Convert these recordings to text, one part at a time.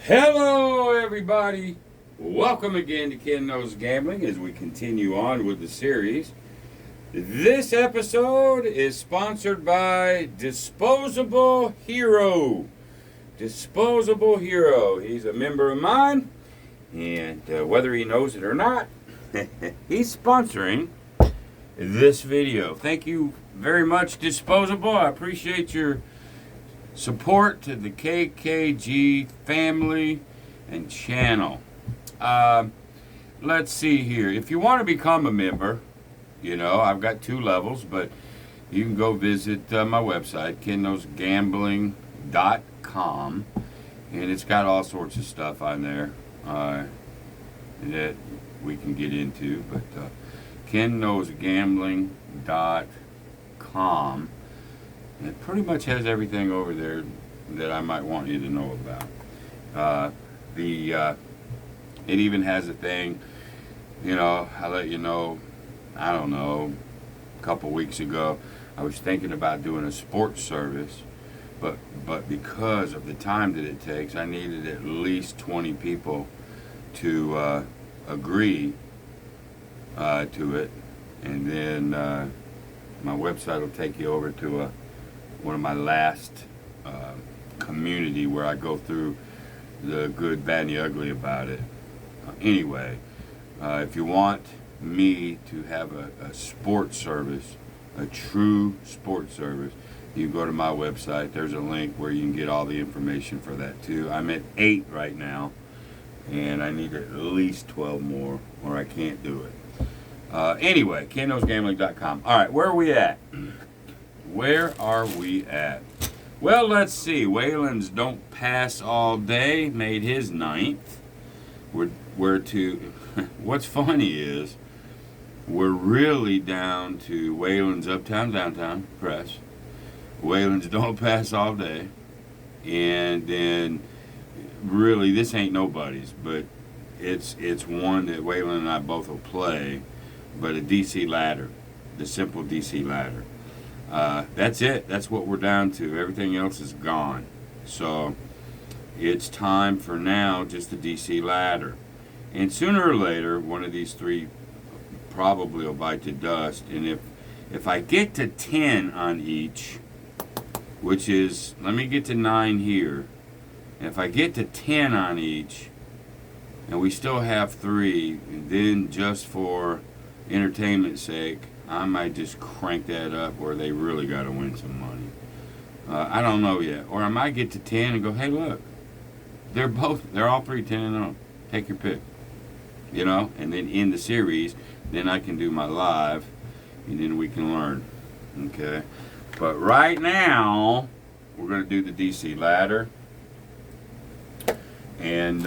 Hello, everybody. Welcome again to Ken Knows Gambling as we continue on with the series. This episode is sponsored by Disposable Hero. Disposable Hero. He's a member of mine, and whether he knows it or not, he's sponsoring this video. Thank you very much, Disposable. I appreciate your support to the KKG family and channel. Let's see here. If you want to become a member, you know, I've got 2 levels, but you can go visit my website, kenknowsgambling.com, and it's got all sorts of stuff on there that we can get into, but kenknowsgambling.com. It pretty much has everything over there that I might want you to know about. It even has a thing, you know, I let you know, I don't know, a couple weeks ago, I was thinking about doing a sports service, but because of the time that it takes, I needed at least 20 people to agree to it, and then my website will take you over to one of my last community where I go through the good, bad, and the ugly about it. Anyway, if you want me to have a sports service, a true sports service, you go to my website. There's a link where you can get all the information for that too. I'm at 8 right now, and I need at least 12 more or I can't do it. Anyway, kenknowsgambling.com. All right, where are we at? Where are we at? Well, let's see. Wayland's Don't Pass All Day made his 9th. We're to. What's funny is we're really down to Wayland's Uptown Downtown Press, Wayland's Don't Pass All Day, and then really this ain't nobody's, but it's one that Wayland and I both will play, but a DC ladder, the simple DC ladder. That's it. That's what we're down to. Everything else is gone. So it's time for now just the DC ladder. And sooner or later, one of these 3 probably will bite the dust. And if I get to 10 on each, which is, let me get to 9 here. And if I get to 10 on each, and we still have 3, then just for entertainment's sake, I might just crank that up where they really got to win some money. I don't know yet. Or I might get to 10 and go, hey, look, they're all 3 10-0. Take your pick. You know, and then in the series, then I can do my live, and then we can learn. Okay? But right now, we're going to do the DC ladder. And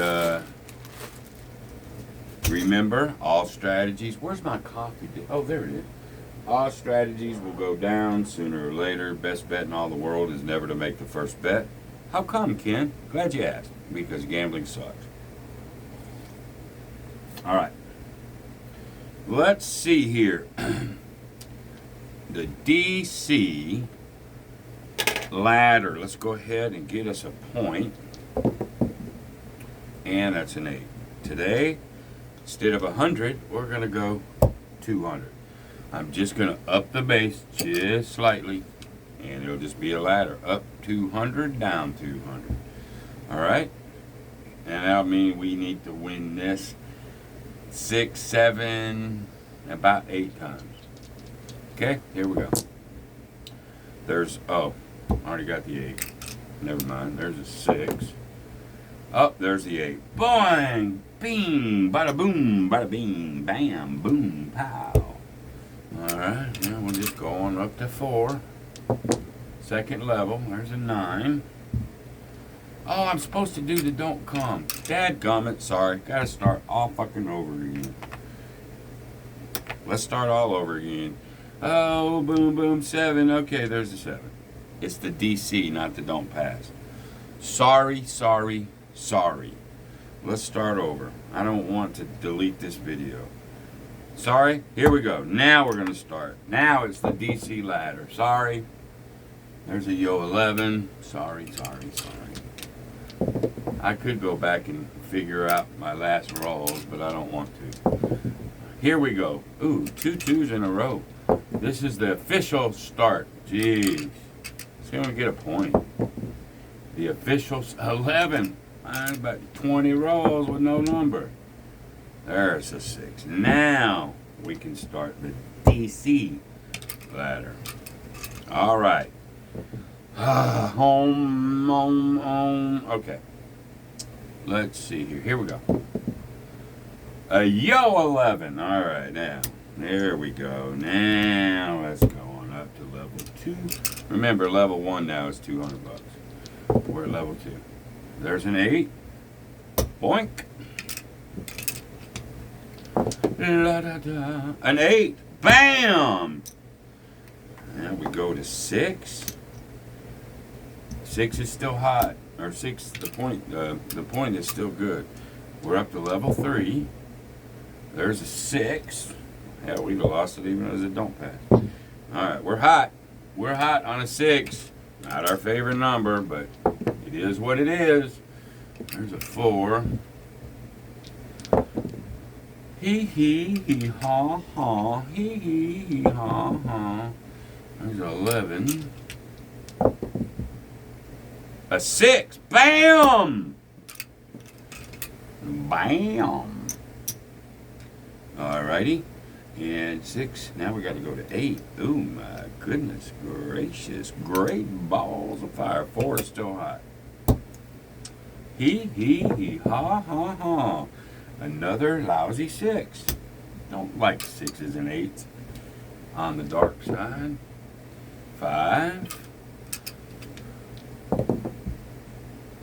remember, all strategies. Where's my coffee? Oh, there it is. All strategies will go down sooner or later. Best bet in all the world is never to make the first bet. How come, Ken? Glad you asked. Because gambling sucks. All right. Let's see here. The DC ladder. Let's go ahead and get us a point. And that's an 8. Today, instead of 100, we're going to go 200. I'm just going to up the base just slightly, and it'll just be a ladder. Up 200, down 200. All right? And that'll mean we need to win this 6, 7, about 8 times. Okay, here we go. There's, I already got the 8. Never mind, there's a 6. Oh, there's the 8. Boing! Bing! Bada boom! Bada bing! Bam! Boom! Pow! Alright, now we'll just go on up to 4. Second level, there's a 9. Oh, I'm supposed to do the don't come. Dadgummit, sorry. Gotta start all fucking over again. Let's start all over again. Oh, boom, boom, 7. Okay, there's the 7. It's the DC, not the don't pass. Sorry, sorry, sorry. Let's start over. I don't want to delete this video. Sorry, here we go. Now we're going to start. Now it's the DC ladder. Sorry. There's a Yo 11. Sorry, sorry, sorry. I could go back and figure out my last rolls, but I don't want to. Here we go. Ooh, 2 2s in a row. This is the official start. Jeez. It's going to get a point. The official 11. About 20 rolls with no number. There's a 6. Now we can start the DC ladder. All right. Home. Okay. Let's see here. Here we go. A yo 11. All right, now. There we go. Now let's go on up to level 2. Remember, level 1 now is $200. We're at level 2. There's an 8. Boink. La, da, da. An 8. Bam! Now we go to 6. 6 is still hot. Or 6, the point is still good. We're up to level 3. There's a 6. Hell, we've lost it even as it don't pass. Alright, we're hot. We're hot on a 6. Not our favorite number, but it is what it is. There's a 4. Hee haw haw. Hee haw haw. There's 11. A 6. Bam! Bam! Alrighty. And 6. Now we got to go to 8. Oh my goodness gracious. Great balls of fire. 4 is still hot. Hee ha ha ha. Another lousy 6. Don't like 6s and 8s. On the dark side. 5.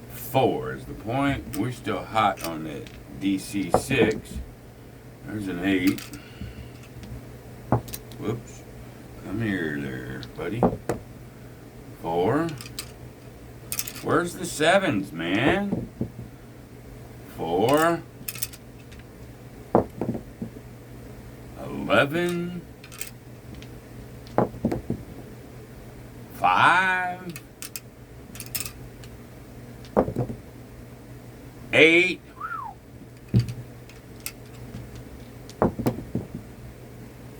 4 is the point. We're still hot on that DC 6. There's an 8. Whoops. Come here there, buddy. 4. Where's the 7s, man? 4. 11. 5. 8.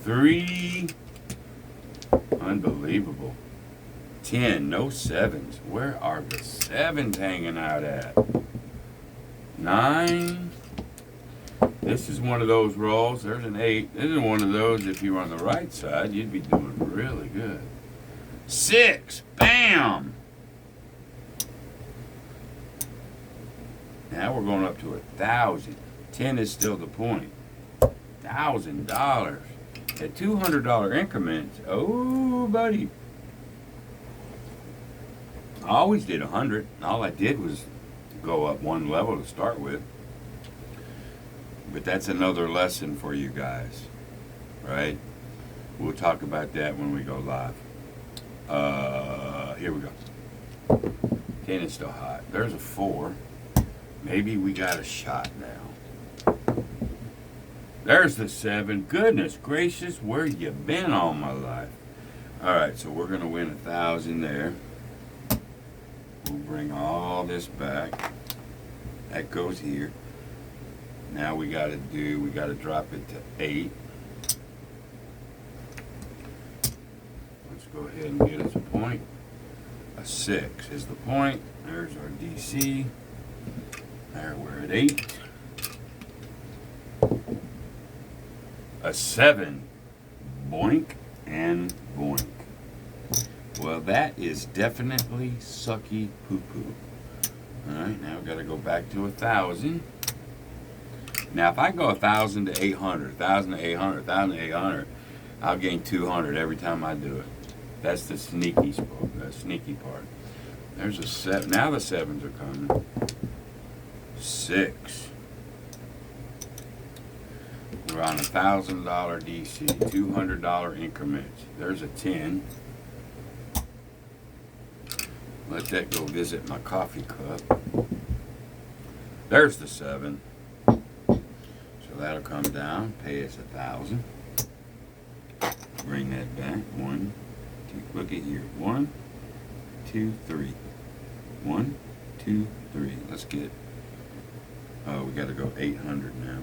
3. Unbelievable. 10. No 7s. Where are the 7s hanging out at? 9. This is one of those rolls. There's an 8. This is one of those, if you were on the right side, you'd be doing really good. 6. Bam! Now we're going up to 1,000. 10 is still the point. $1,000 at $200 increments. Oh, buddy. I always did 100. All I did was go up one level to start with. But that's another lesson for you guys, right? We'll talk about that when we go live. Here we go. 10 is still hot. There's a 4. Maybe we got a shot now. There's the 7. Goodness gracious, where you been all my life? All right, so we're gonna win 1,000 there. We'll bring all this back. That goes here. Now we gotta drop it to 8. Let's go ahead and get us a point. A 6 is the point. There's our DC. There, we're at 8. A 7. Boink and boink. Well, that is definitely sucky poo-poo. Alright, now we gotta go back to 1,000. Now, if I go 1,000 to 800, 1,000 to 800, 1,000 to 800, I'll gain 200 every time I do it. That's the sneaky part. There's a 7. Now the 7s are coming. 6. We're on $1,000 DC, $200 increments. There's a 10. Let that go visit my coffee cup. There's the 7. So that'll come down, pay us 1,000. Bring that back. 1, 2. Look at here. 1, 2, 3. 1, 2, 3. Let's get Oh, we got to go 800 now.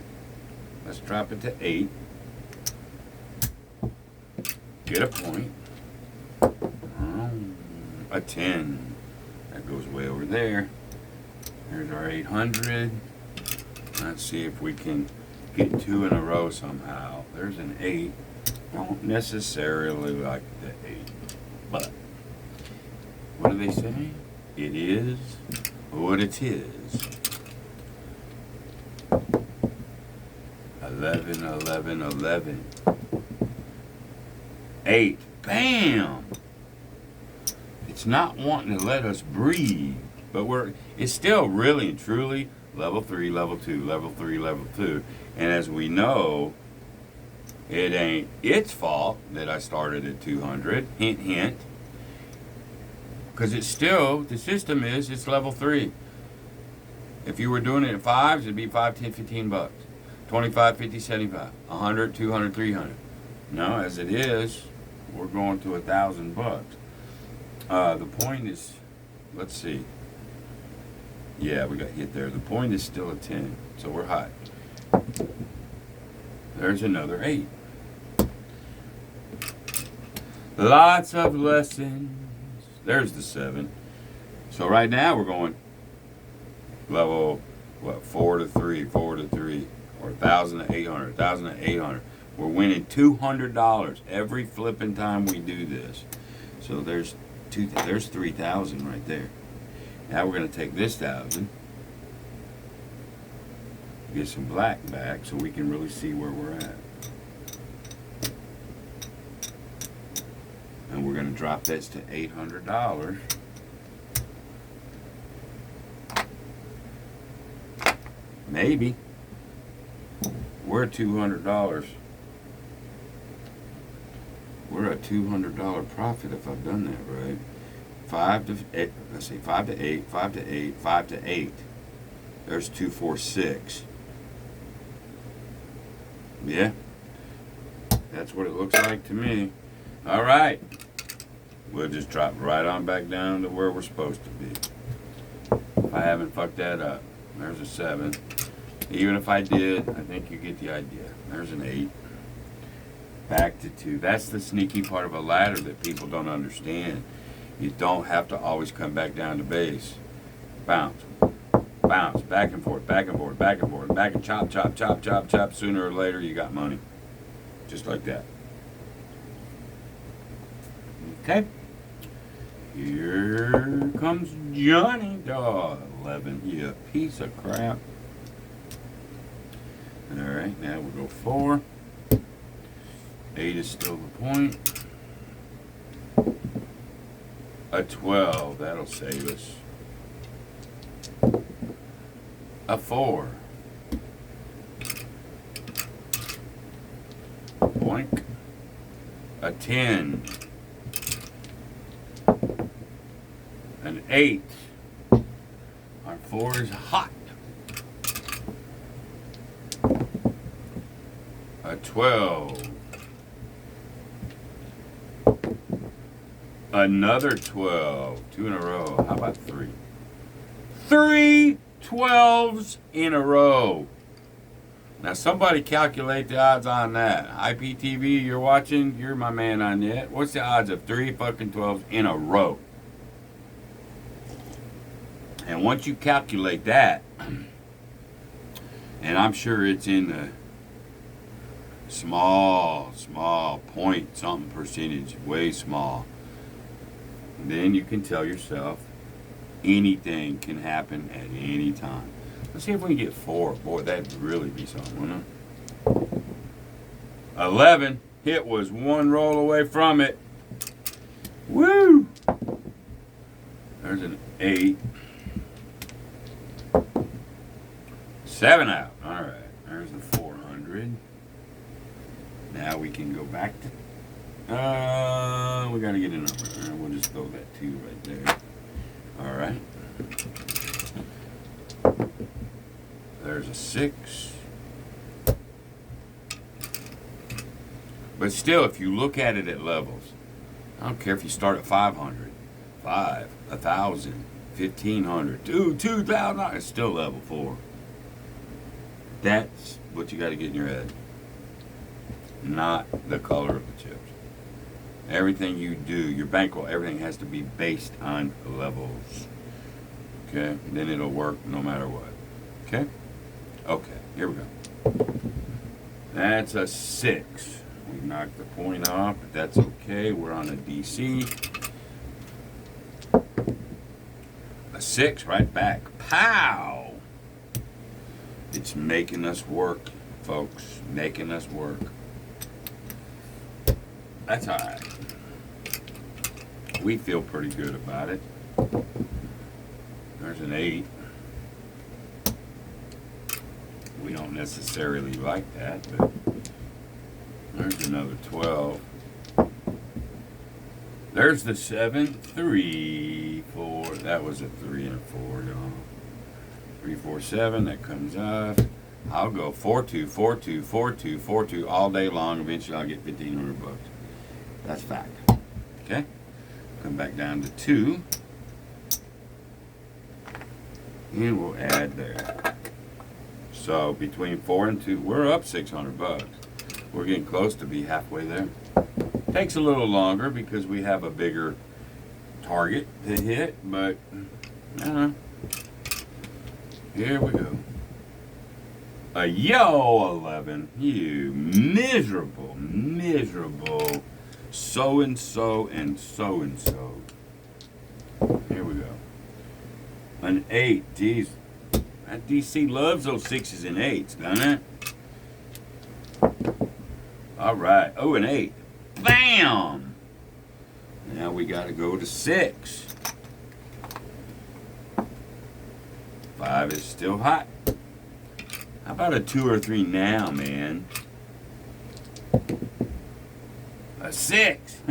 Let's drop it to 8. Get a point. A 10. That goes way over there. There's our 800. Let's see if we can get 2 in a row somehow. There's an 8. I don't necessarily like the 8. But, what do they say? It is what it is. 11, 11, 11. 8. Bam! It's not wanting to let us breathe, but it's still really and truly level 3, level 2, level 3, level 2. And as we know, it ain't its fault that I started at 200. Hint, hint. Because it's still, the system is, it's level 3. If you were doing it at 5s, it'd be 5, 10, 15 bucks. 25, 50, 75, 100, 200, 300. No, as it is, we're going to 1,000 bucks. The point is, let's see. Yeah, we got hit there. The point is still a 10, so we're hot. There's another 8. Lots of lessons. There's the 7. So right now we're going level, 4 to 3, 4 to 3, or 1,000 to 800, 1,000 to 800. We're winning $200 every flipping time we do this. So there's 3,000 right there. Now we're going to take this 1,000, get some black back so we can really see where we're at. And we're going to drop this to $800. Maybe. We're at $200. We're at $200 profit if I've done that right. 5 to 8. Let's see, 5 to 8, 5 to 8, 5 to 8. There's 246. Yeah, that's what it looks like to me. All right, we'll just drop right on back down to where we're supposed to be. If I haven't fucked that up, there's a 7. Even if I did, I think you get the idea. There's an 8. Back to 2. That's the sneaky part of a ladder that people don't understand. You don't have to always come back down to base. Bounce. Bounce. Back and forth, back and forth, back and forth. Back and chop, chop, chop, chop, chop. Sooner or later, you got money. Just like that. Okay. Here comes Johnny. Oh, 11. You piece of crap. Alright, now we'll go 4. 8 is still the point. A 12, that'll save us. A 4. Boink. A 10. An 8. Our 4 is hot. A 12. Another 12. 2 in a row. How about 3? 3 12s in a row. Now somebody calculate the odds on that. IPTV, you're watching. You're my man on that. What's the odds of 3 fucking 12s in a row? And once you calculate that, and I'm sure it's in the small point something percentage, way small, then you can tell yourself anything can happen at any time. Let's see if we can get 4. Boy, that'd really be something, wouldn't it? 11. It was 1 roll away from it. Woo! There's an 8. 7 out. Alright. There's the 400. Now we can go back to... we gotta get a number. We'll just throw that 2 right there. Alright. There's a 6. But still, if you look at it at levels, I don't care if you start at 500, 5, 1,000, 1,500, 2,000, it's still level 4. That's what you got to get in your head. Not the color of the chips. Everything you do, your bankroll, everything has to be based on levels. Okay? Then it'll work no matter what. Okay? Okay, here we go. That's a 6. We knocked the point off, but that's okay. We're on a DC. A 6 right back. Pow! It's making us work, folks. Making us work. That's alright. We feel pretty good about it. There's an 8. We don't necessarily like that, but there's another 12. There's the 7, 3, 4. That was a 3 and a 4, y'all. 3, 4, 7. That comes off. I'll go 4, 2, 4, 2, 4, 2, 4, 2 all day long. Eventually, I'll get $1,500. That's fact. Okay. Come back down to 2. And we'll add there. So between 4 and 2, we're up $600. We're getting close to be halfway there. Takes a little longer because we have a bigger target to hit, but here we go. A yo 11, you miserable, miserable so-and-so and so-and-so. Here we go. An 8, geez. That DC loves those 6s and 8s, doesn't it? All right. Oh, an 8. Bam! Now we got to go to 6. 5 is still hot. How about a 2 or 3 now, man? A 6.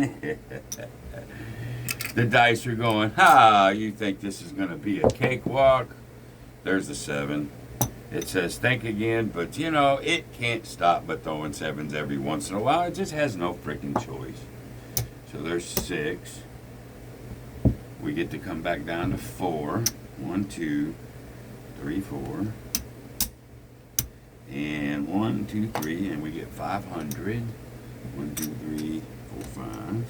The dice are going, ha, you think this is going to be a cakewalk? There's the 7. It says think again, but you know, it can't stop but throwing 7s every once in a while. It just has no freaking choice. So there's 6. We get to come back down to 4. 1, 2, 3, 4. And 1, 2, 3, and we get 500. 1, 2, 3, 4, 5.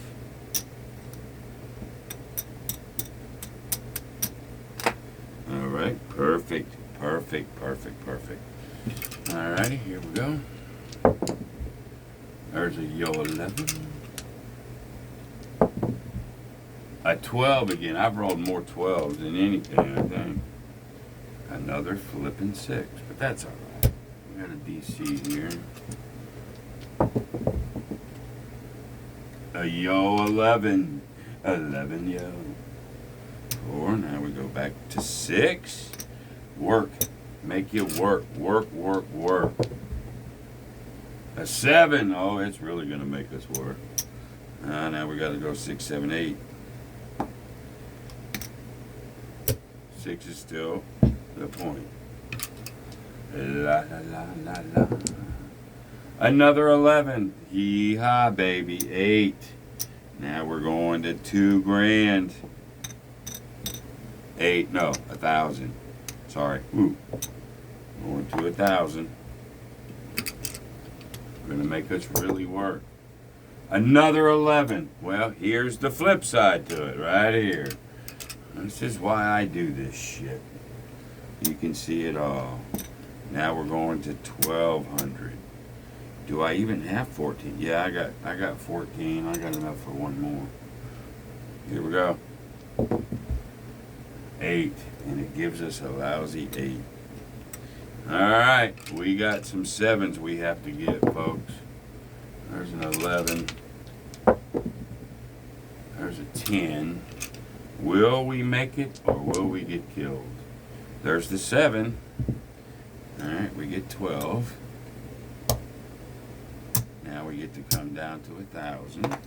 All right, perfect, perfect, perfect, perfect. All righty, here we go. There's a yo 11. A 12 again. I've rolled more 12s than anything, I think. Another flipping 6, but that's all right. We got a DC here. A yo 11. 11 yo. 4. Now we go back to 6. Work. Make you work. Work, work, work. A 7. Oh, it's really going to make us work. Now we got to go 6, 7, 8. 6 is still the point. La, la, la, la, la. Another 11. Yee-haw, baby. 8. Now we're going to $2,000. 8, no, 1,000. Sorry. Ooh. Going to 1,000. Gonna make us really work. Another 11. Well, here's the flip side to it, right here. This is why I do this shit. You can see it all. Now we're going to 1,200. Do I even have 14? Yeah, I got 14. I got enough for one more. Here we go. 8, and it gives us a lousy 8. Alright, we got some 7s we have to get, folks. There's an 11. There's a 10. Will we make it, or will we get killed? There's the 7. Alright, we get 12. Now we get to come down to 1,000.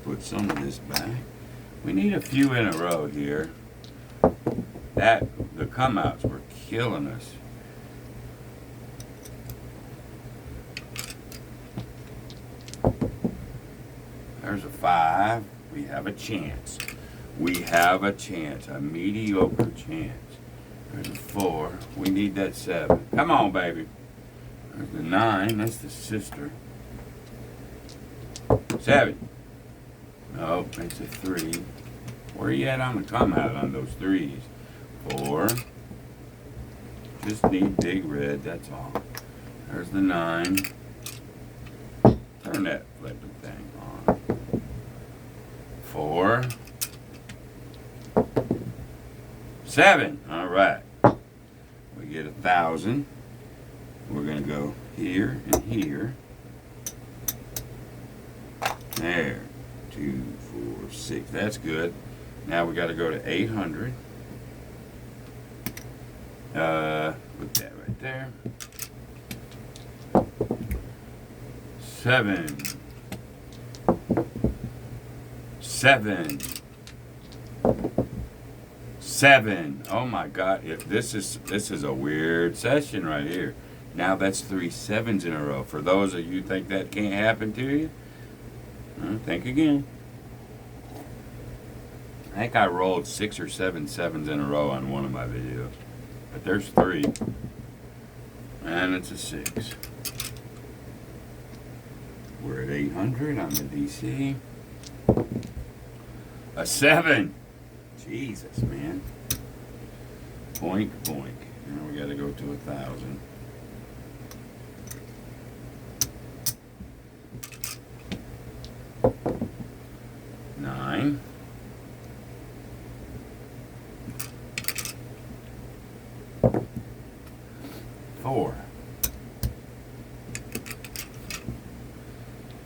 Put some of this back. We need a few in a row here. The come outs were killing us. There's a 5. We have a chance. We have a chance, a mediocre chance. There's a 4. We need that 7. Come on, baby. There's the 9. That's the sister. 7. No, it's a 3. Where are you at on the come out on those 3s? 4. Just need big red, that's all. There's the 9. Turn that flipping thing on. 4. 7. All right. We get 1,000. We're going to go here and here. There. 2, 4, 6. That's good. Now we got to go to 800. Put that right there. 7. 7. 7. Oh my God! If this is a weird session right here. Now that's 3 7s in a row. For those of you who think that can't happen to you, think again. I think I rolled 6 or 7 7s in a row on one of my videos, but there's 3, and it's a 6. We're at 800 on the DC. A 7. Jesus, man. Boink, boink. Now we got to go to 1,000. Nine. 4.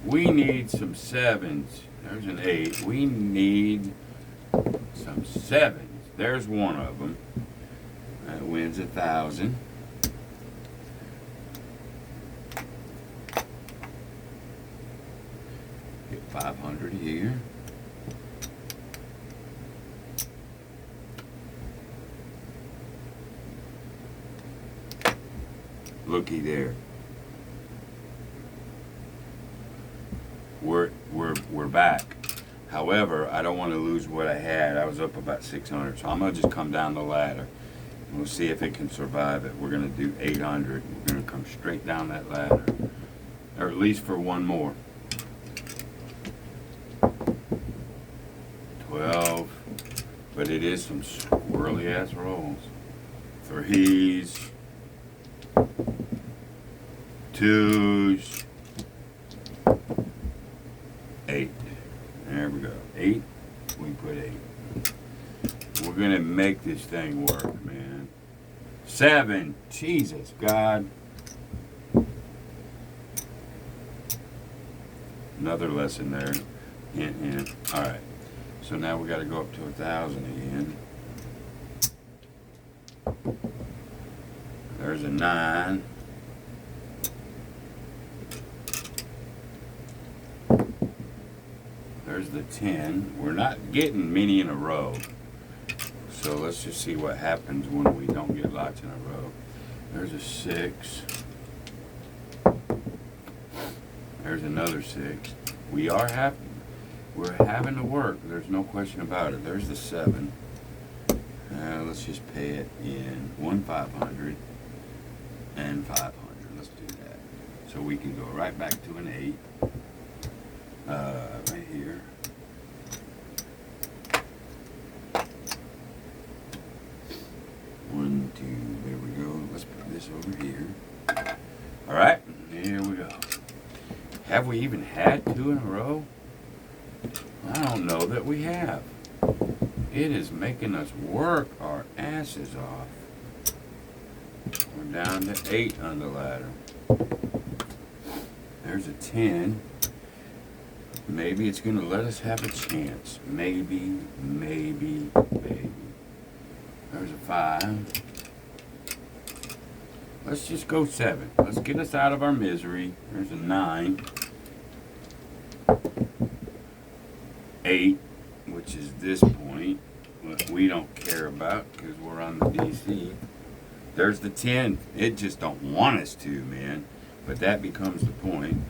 We need some 7s. There's an 8. We need some 7s. There's one of them. That wins 1,000. Get 500 here. Looky there. We're back. However, I don't want to lose what I had. I was up about 600, so I'm gonna just come down the ladder. And we'll see if it can survive it. We're gonna do 800. We're gonna come straight down that ladder, or at least for one more. 12, but it is some squirrely ass rolls. 3s, 2s, 8. There we go. 8. We put 8. We're gonna make this thing work, man. 7. Jesus God. Another lesson there. Hint, hint. All right. So now we got to go up to 1,000 again. There's a 9. There's the 10. We're not getting many in a row. So let's just see what happens when we don't get lots in a row. There's a 6. There's another 6. We're having to work. There's no question about it. There's the 7. Let's just pay it in 1,500 and 500. Let's do that. So we can go right back to an 8. Right here. One, 2, there we go. Let's put this over here. All right, here we go. Have we even had 2 in a row? I don't know that we have. It is making us work our asses off. We're down to 8 on the ladder. There's a 10. Maybe it's going to let us have a chance. Maybe. There's a 5. Let's just go 7. Let's get us out of our misery. There's a 9. 8, which is this point, what we don't care about because we're on the DC. There's the 10. It just don't want us to, man. But that becomes the point.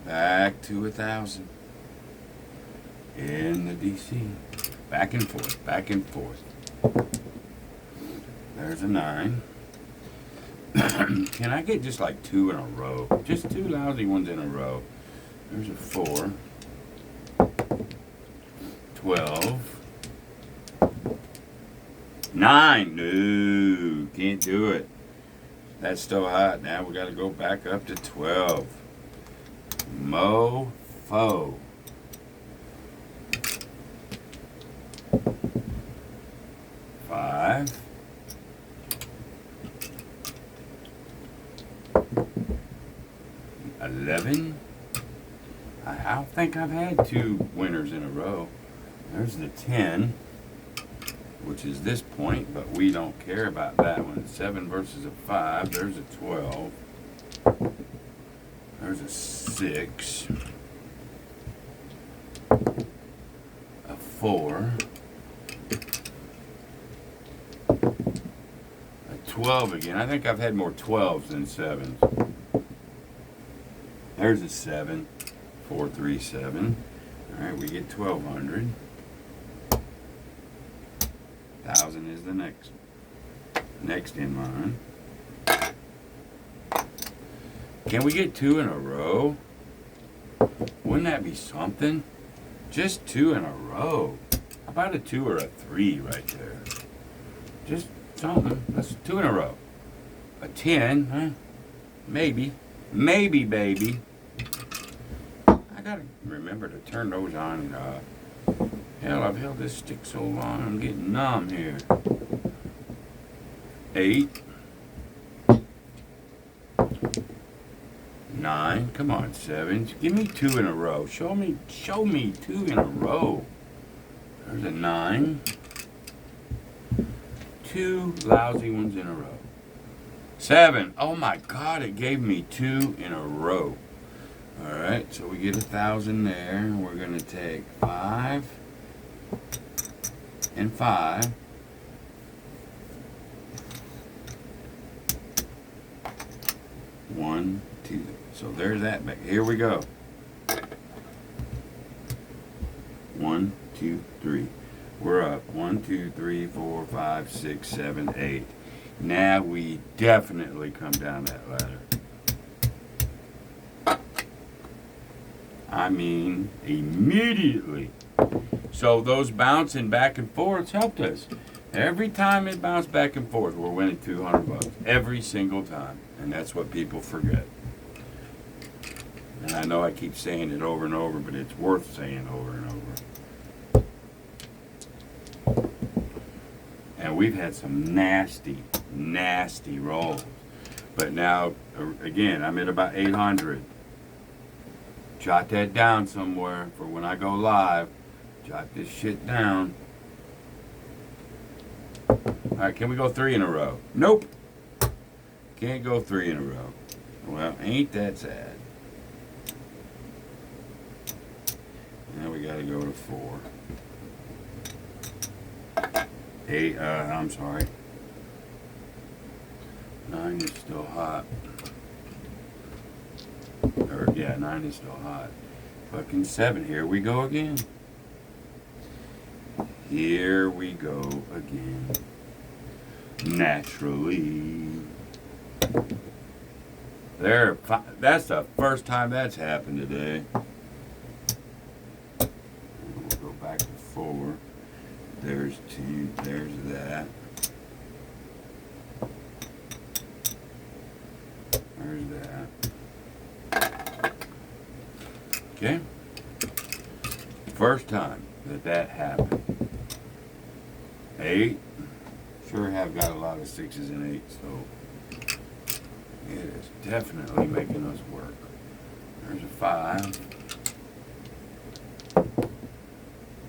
Back to 1,000. in the DC. Back and forth, back and forth. There's a 9. Can I get just like 2 in a row? Just 2 lousy ones in a row. There's a 4. 12. 9. No, can't do it. That's still hot. Now we got to go back up to 12. Mofo. 5. 11. I don't think I've had 2 winners in a row. There's the 10, which is this point, but we don't care about that one. 7 versus a 5. There's a 12. There's a 6. A 4. A 12 again. I think I've had more 12s than 7s. There's a 7. 4, 3, 7. All right, we get 1,200. 1,000 is the next in line. Can we get 2 in a row? Wouldn't that be something? Just 2 in a row. How about a 2 or a 3 right there? Just something. That's 2 in a row. A 10, huh? Maybe. Maybe, baby. I gotta remember to turn those on and off. Hell, I've held this stick so long, I'm getting numb here. 8. 9. Come on, 7. Give me 2 in a row. Show me 2 in a row. There's a 9. 2 lousy ones in a row. 7. Oh my God, it gave me 2 in a row. All right, so we get 1,000 there. We're gonna take 5 and 5. 1, 2. So there's that back. Here we go. 1, 2, 3. We're up. 1, 2, 3, 4, 5, 6, 7, 8. Now we definitely come down that ladder. I mean, immediately. So those bouncing back and forths helped us. Every time it bounced back and forth, we're winning $200. Every single time. And that's what people forget. And I know I keep saying it over and over, but it's worth saying over and over. And we've had some nasty, nasty rolls. But now, again, I'm at about 800. Jot that down somewhere for when I go live. Jot this shit down. Alright, can we go 3 in a row? Nope. Can't go 3 in a row. Well, ain't that sad. Now we gotta go to 4. 8, I'm sorry. 9 is still hot. Or, yeah, 9 is still hot. Fucking 7, here we go again. Here we go again. Naturally. There, that's the first time that's happened today. We'll go back to 4. There's 2, there's that. There's that. Okay? First time that happened. 8. Sure have got a lot of 6s and 8s, so it is definitely making us work. There's a 5.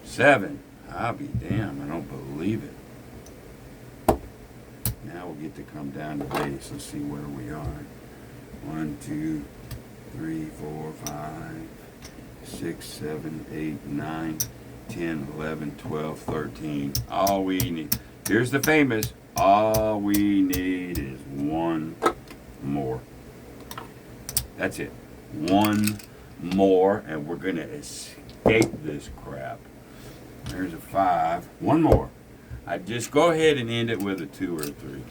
7. I'll be damned, I don't believe it. Now we'll get to come down to base. Let's see where we are. 1, 2, 3, 4, 5, 6, 7, 8, 9, 10, 11, 12, 13. All we need. Here's the famous. All we need is 1 more. That's it. 1 more, and we're gonna escape this crap. There's a 5. One more. I'd just go ahead and end it with a 2 or a 3.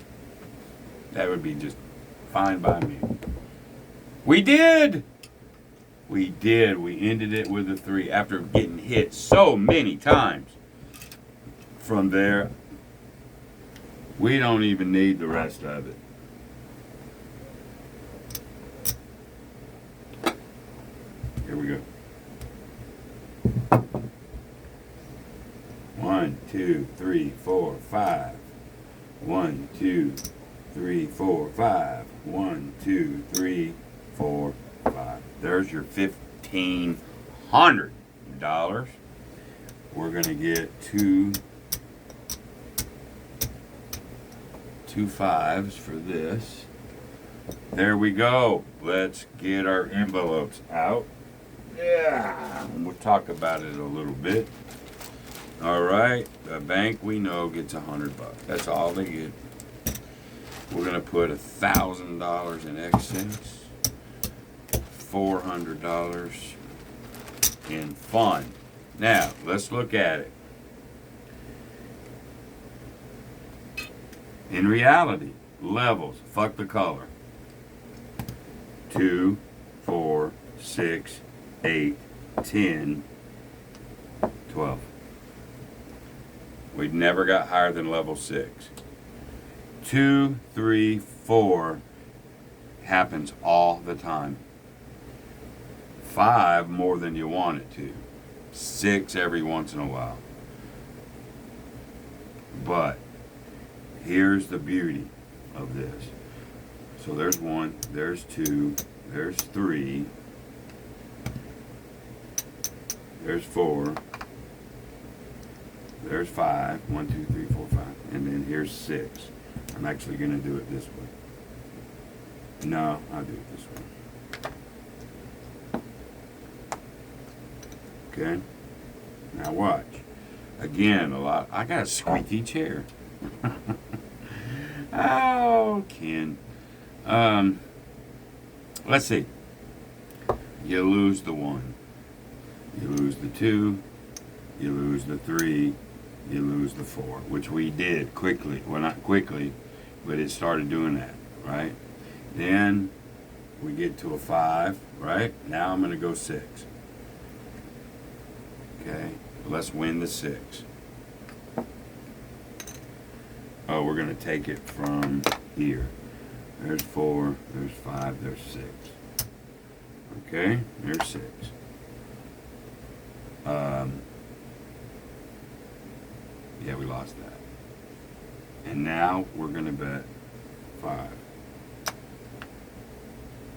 That would be just fine by me. We did! We did. We ended it with a 3 after getting hit so many times. From there, we don't even need the rest of it. Here we go. 1, 2, 3, 4, 5. 1, 2, 3, 4, 5. 1, 2, 3, 4, 5. There's your $1,500. We're gonna get two 5s for this. There we go. Let's get our envelopes out. Yeah, we'll talk about it a little bit. All right, the bank we know gets $100. That's all they get. We're gonna put $1,000 in excess, $400 in fun. Now let's look at it. In reality, levels, fuck the color. 2, 4, 6, 8, 10, 12. We never got higher than level 6. 2, 3, 4 happens all the time. 5 more than you want it to. 6 every once in a while. But here's the beauty of this. So there's 1, there's 2, there's 3, there's 4, there's 5. 1, 2, 3, 4, 5. And then here's 6. I'm actually going to do it this way. No, I'll do it this way. Okay? Now watch. Again, I got a squeaky chair. Oh, Ken. Let's see. You lose the 1. You lose the 2. You lose the 3. You lose the 4, which we did quickly. Well, not quickly, but it started doing that, right? Then we get to a 5, right? Now I'm going to go 6. Okay, let's win the 6. Oh, we're going to take it from here. There's 4, there's 5, there's 6. Okay, there's 6. Yeah, we lost that. And now we're going to bet 5.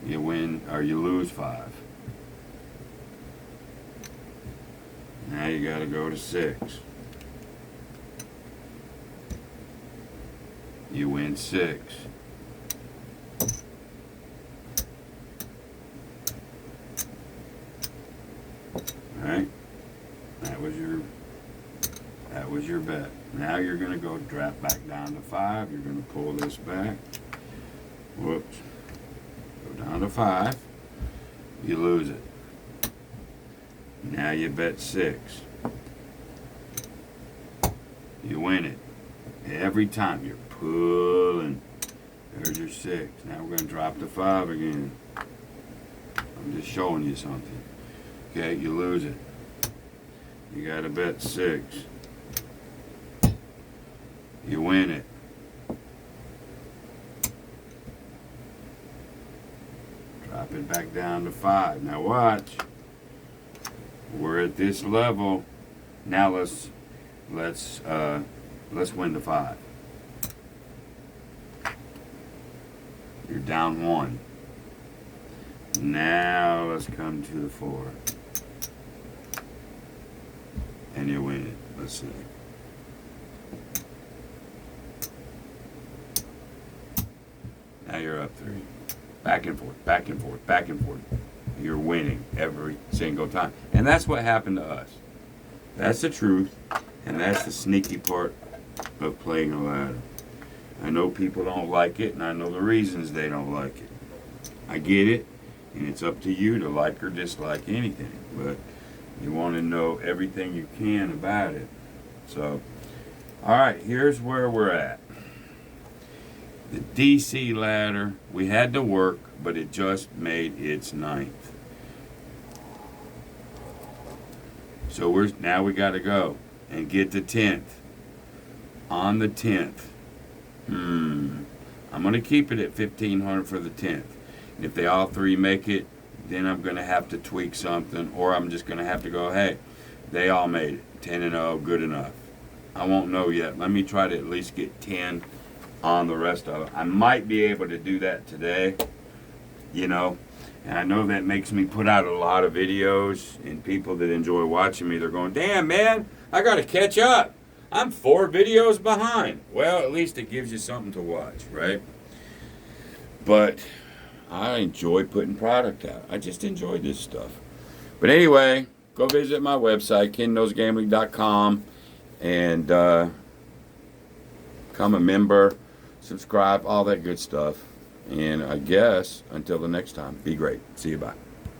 You win, or you lose 5. Now you got to go to 6. You win 6. Alright? That was your bet. Now you're going to go drop back down to 5. You're going to pull this back. Whoops. Go down to 5. You lose it. Now you bet 6. You win it. Every time you're pulling. There's your 6. Now we're going to drop to 5 again. I'm just showing you something. Okay, you lose it. You got to bet 6. You win it. Drop it back down to 5. Now watch. We're at this level. Now let's win the 5. You're down 1. Now let's come to the 4. And you win it. Let's see. Now you're up 3. Back and forth, back and forth, back and forth. You're winning every single time. And that's what happened to us. That's the truth. And that's the sneaky part of playing a ladder. I know people don't like it, and I know the reasons they don't like it. I get it, and it's up to you to like or dislike anything. But You want to know everything you can about it. So, all right, here's where we're at. The DC ladder, we had to work, but it just made its ninth. So now we got to go and get the 10th. On the 10th, I'm going to keep it at 1,500 for the 10th. And if they all three make it, then I'm going to have to tweak something, or I'm just going to have to go, hey, they all made it. 10-0, good enough. I won't know yet. Let me try to at least get 10 on the rest of it. I might be able to do that today, and I know that makes me put out a lot of videos, and people that enjoy watching me, they're going, damn, man, I got to catch up. I'm 4 videos behind. Well, at least it gives you something to watch, right? But I enjoy putting product out. I just enjoy this stuff. But anyway, go visit my website, KenKnowsGambling.com, and become a member, subscribe, all that good stuff. And I guess until the next time, be great. See you, bye.